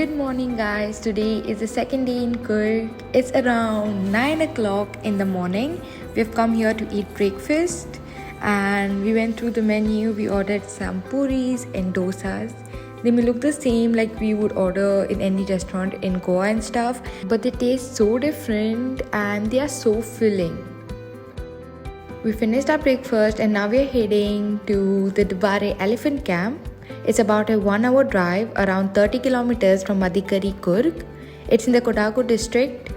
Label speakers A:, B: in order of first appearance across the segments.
A: Good morning, guys. Today is the second day in Coorg. It's around 9 o'clock in the morning. We've come here to eat breakfast and we went through the menu. We ordered some puris and dosas. They may look the same like we would order in any restaurant in Goa and stuff, but they taste so different and they are so filling. We finished our breakfast and now we're heading to the Dubare elephant camp. It's about a 1-hour drive, around 30 kilometers from Madikari, Coorg. It's in the Coorg We district.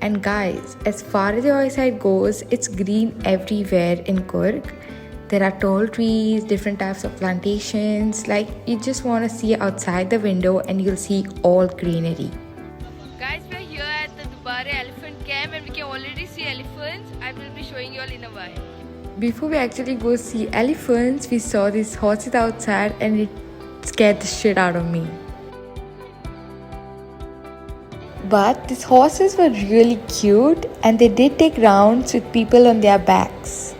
A: And guys, as far as the eyesight goes, it's green everywhere in Coorg. There are tall trees, different types of plantations. Like, you just want to see outside the window and you'll see all greenery.
B: Guys, we're here at the Dubare elephant camp and we can already see elephants. I will be showing you all in a while.
A: Before we actually go see elephants, we saw these horses outside and it scared the shit out of me. But these horses were really cute and they did take rounds with people on their backs.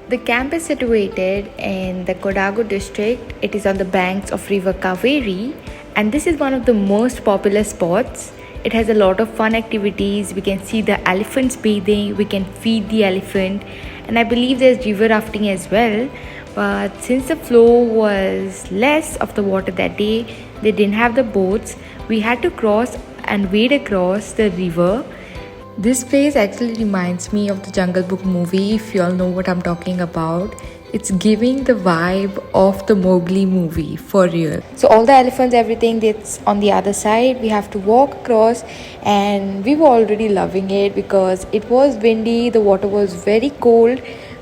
A: The camp is situated in the Coorg We district. It is on the banks of river Kaveri and this is one of the most popular spots. It has a lot of fun activities. We can see the elephants bathing, we can feed the elephant, and I believe there's river rafting as well. But since the flow was less of the water that day, they didn't have the boats. We had to cross and wade across the river. This place actually reminds me of the Jungle Book movie, if you all know what I'm talking about. It's giving the vibe of the Mowgli movie, for real. So all the elephants, everything that's on the other side, we have to walk across and we were already loving it because it was windy, the water was very cold.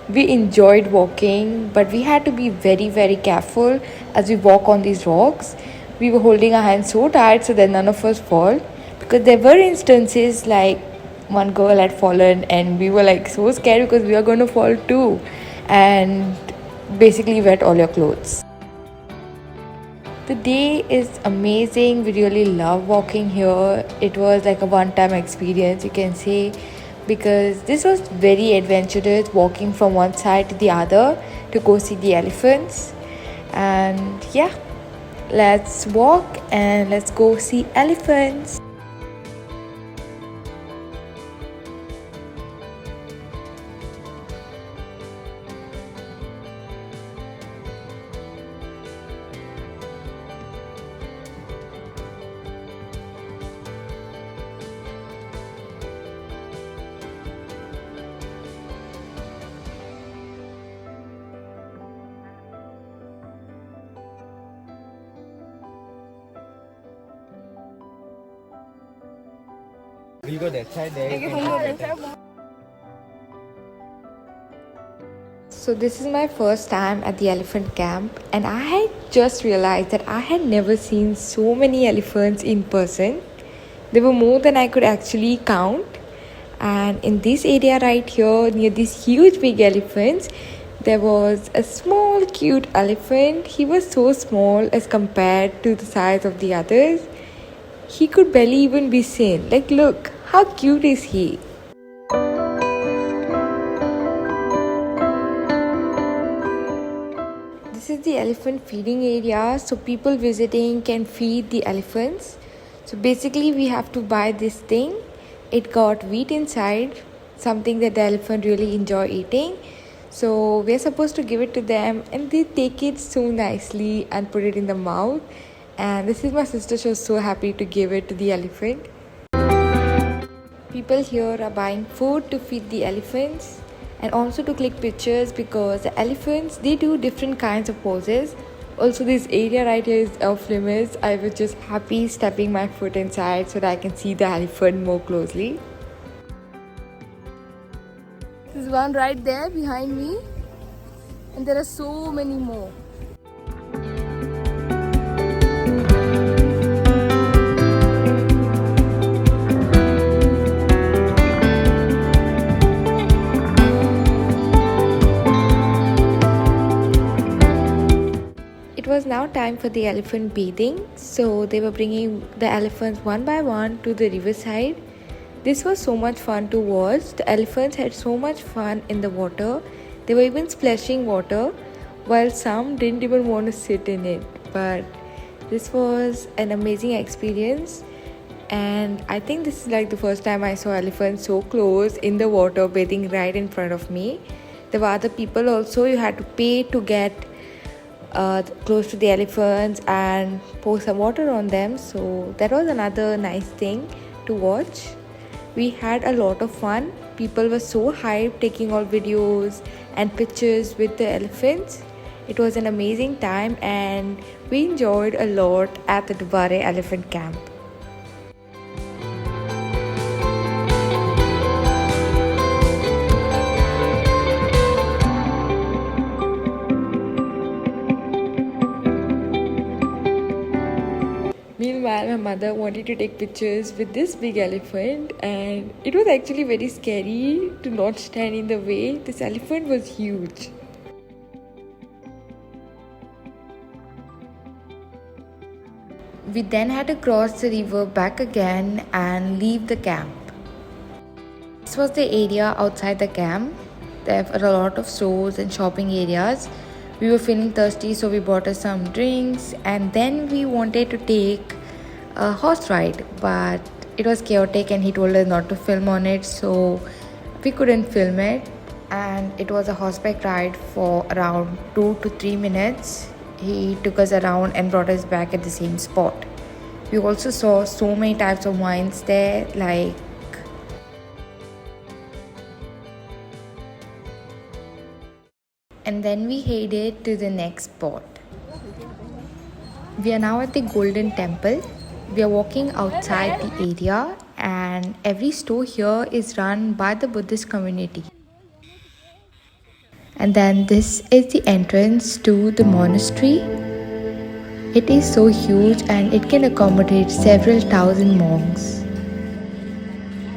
A: We enjoyed walking, but we had to be very, very careful as we walk on these rocks. We were holding our hands so tight so that none of us fall, because there were instances like one girl had fallen and we were like so scared because we were going to fall too and basically wet all your clothes. The day is amazing. We really love walking here. It was like a one-time experience, you can say, because this was very adventurous, walking from one side to the other to go see the elephants. And yeah, let's walk and let's go see elephants.
C: We go that side there.
A: So this is my first time at the elephant camp and I had just realized that I had never seen so many elephants in person. There were more than I could actually count. And in this area right here, near these huge big elephants, there was a small cute elephant. He was so small as compared to the size of the others. He could barely even be seen. Like, look, how cute is he? This is the elephant feeding area, so people visiting can feed the elephants. So basically we have to buy this thing. It got wheat inside, something that the elephant really enjoy eating. So we're supposed to give it to them and they take it so nicely and put it in the mouth. And this is my sister. She was so happy to give it to the elephant. People here are buying food to feed the elephants and also to click pictures because the elephants, they do different kinds of poses. Also, this area right here is off limits. I was just happy stepping my foot inside so that I can see the elephant more closely.
B: There's one right there behind me and there are so many more.
A: It was now time for the elephant bathing, so they were bringing the elephants one by one to the riverside. This was so much fun to watch. The elephants had so much fun in the water. They were even splashing water, while some didn't even want to sit in it. But This was an amazing experience, and I think this is like the first time I saw elephants so close in the water bathing right in front of me. There were other people also. You had to pay to get close to the elephants and pour some water on them, so that was another nice thing to watch. We had a lot of fun. People were so hyped taking all videos and pictures with the elephants. It was an amazing time and we enjoyed a lot at the Dubare elephant camp. Meanwhile, my mother wanted to take pictures with this big elephant, and it was actually very scary to not stand in the way. This elephant was huge. We then had to cross the river back again and leave the camp. This was the area outside the camp. There were a lot of stores and shopping areas. We were feeling thirsty, so we bought us some drinks, and then we wanted to take a horse ride, but it was chaotic and he told us not to film on it, so we couldn't film it. And it was a horseback ride for around 2 to 3 minutes. He took us around and brought us back at the same spot. We also saw so many types of wines there, and then we headed to the next spot. We are now at the Golden Temple. We are walking outside the area, and every store here is run by the Buddhist community. And then this is the entrance to the monastery. It is so huge and it can accommodate several thousand monks.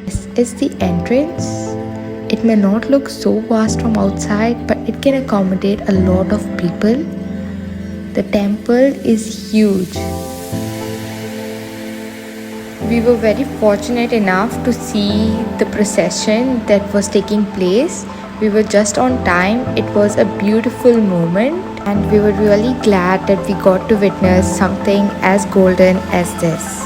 A: This is the entrance. It may not look so vast from outside, but it can accommodate a lot of people. The temple is huge. We were very fortunate enough to see the procession that was taking place. We were just on time. It was a beautiful moment, and we were really glad that we got to witness something as golden as this.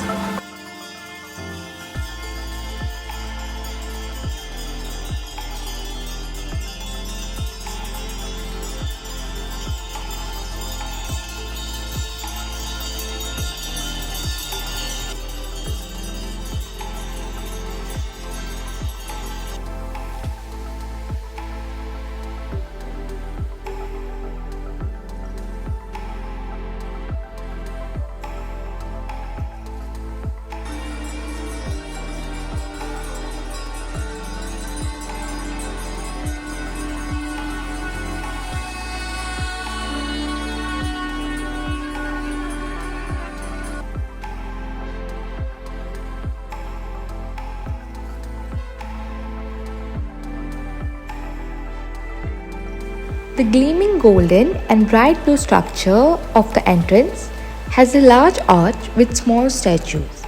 A: The gleaming golden and bright blue structure of the entrance has a large arch with small statues.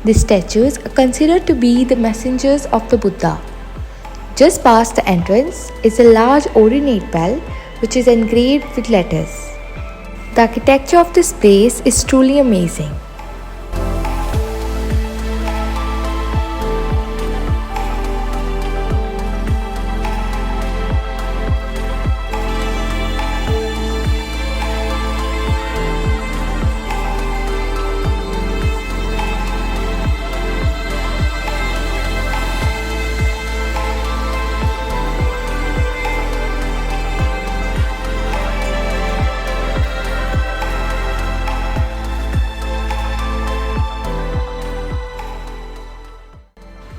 A: These statues are considered to be the messengers of the Buddha. Just past the entrance is a large ornate bell which is engraved with letters. The architecture of this place is truly amazing.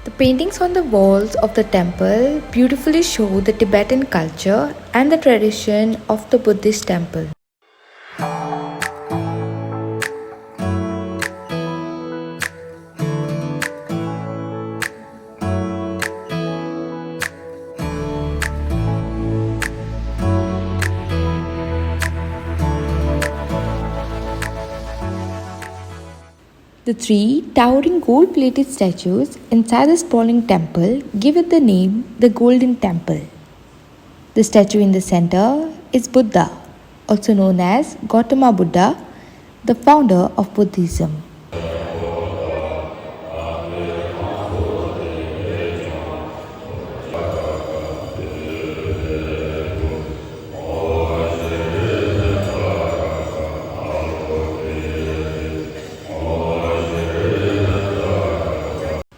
A: The paintings on the walls of the temple beautifully show the Tibetan culture and the tradition of the Buddhist temple. The three towering gold-plated statues inside the sprawling temple give it the name the Golden Temple. The statue in the center is Buddha, also known as Gautama Buddha, the founder of Buddhism.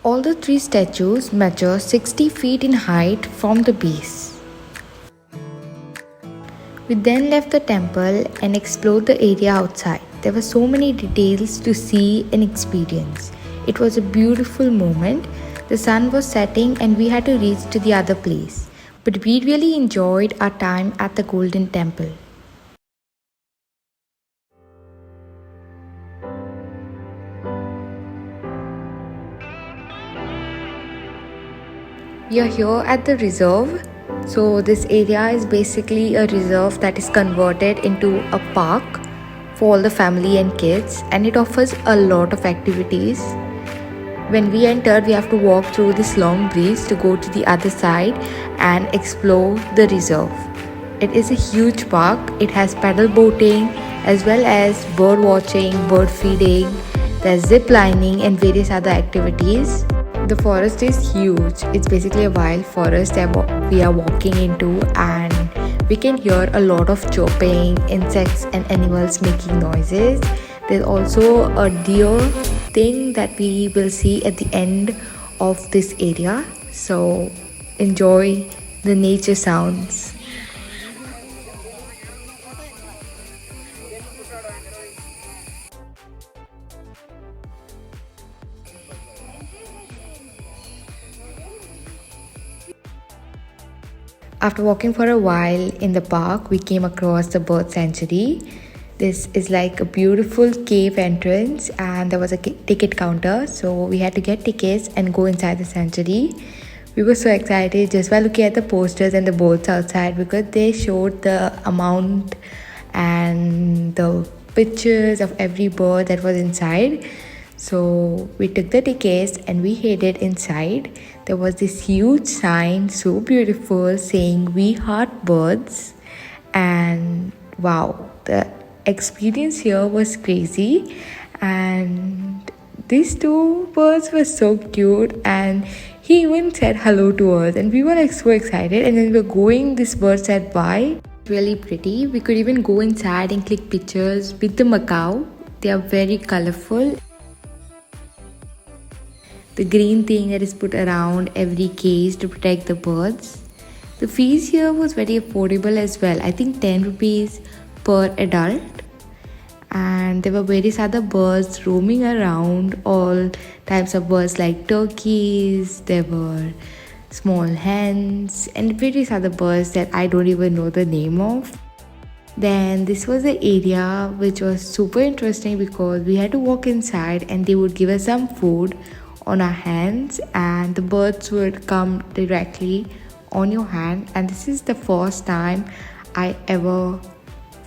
A: All the three statues measure 60 feet in height from the base. We then left the temple and explored the area outside. There were so many details to see and experience. It was a beautiful moment. The sun was setting and we had to reach to the other place. But we really enjoyed our time at the Golden Temple. We are here at the reserve. So this area is basically a reserve that is converted into a park for all the family and kids, and it offers a lot of activities. When we entered, we have to walk through this long bridge to go to the other side and explore the reserve. It is a huge park. It has paddle boating as well as bird watching, bird feeding, there's zip lining and various other activities. The forest is huge. It's basically a wild forest that we are walking into, and we can hear a lot of chirping, insects and animals making noises. There's also a deer thing that we will see at the end of this area. So enjoy the nature sounds. After walking for a while in the park, we came across the bird sanctuary. This is like a beautiful cave entrance, and there was a ticket counter, so we had to get tickets and go inside the sanctuary. We were so excited just by looking at the posters and the boards outside because they showed the amount and the pictures of every bird that was inside. So we took the tickets and we headed inside. There was this huge sign, so beautiful, saying "We Heart Birds." And wow, the experience here was crazy. And these two birds were so cute, and he even said hello to us, and we were like so excited. And then we were going, this bird said bye. Really pretty. We could even go inside and click pictures with the macaw. They are very colorful. The green thing that is put around every cage to protect the birds. The fees here was very affordable as well. I think 10 rupees per adult. And there were various other birds roaming around, all types of birds like turkeys, there were small hens and various other birds that I don't even know the name of. Then this was the area which was super interesting because we had to walk inside and they would give us some food on our hands, and the birds would come directly on your hand. And this is the first time I ever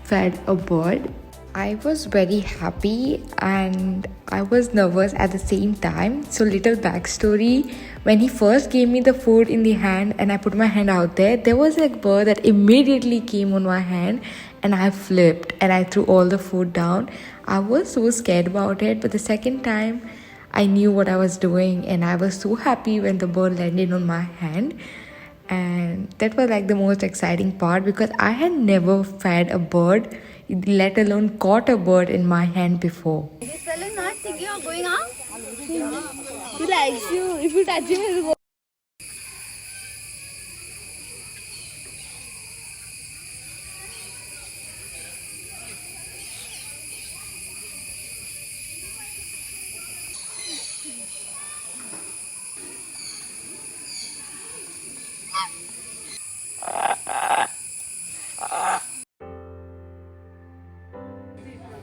A: fed a bird. I was very happy and I was nervous at the same time. So little backstory, when he first gave me the food in the hand and I put my hand out there was a bird that immediately came on my hand, and I flipped and I threw all the food down. I was so scared about it, but the second time I knew what I was doing, and I was so happy when the bird landed on my hand. And that was like the most exciting part because I had never fed a bird, let alone caught a bird in my hand before.
D: This fellow is not thinking of going out. He likes you. If you touch him, he'll go.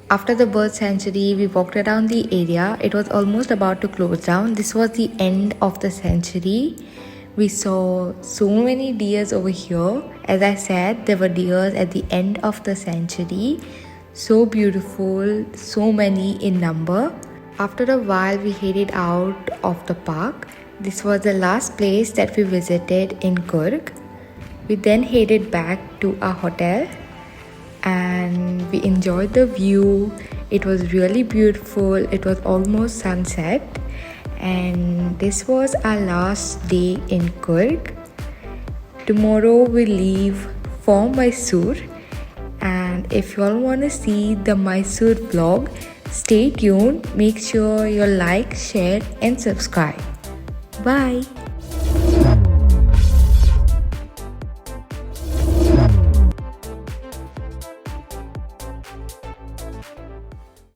A: After the bird sanctuary, we walked around the area. It was almost about to close down. This was the end of the sanctuary. We saw so many deers over here. As I said, there were deers at the end of the sanctuary. So beautiful, so many in number. After a while, we headed out of the park. This was the last place that we visited in Coorg. We then headed back to our hotel and we enjoyed the view It was really beautiful. It was almost sunset, and this was our last day in Coorg. Tomorrow we leave for Mysore, and if you all want to see the Mysore vlog, stay tuned. Make sure you like, share and subscribe. Bye.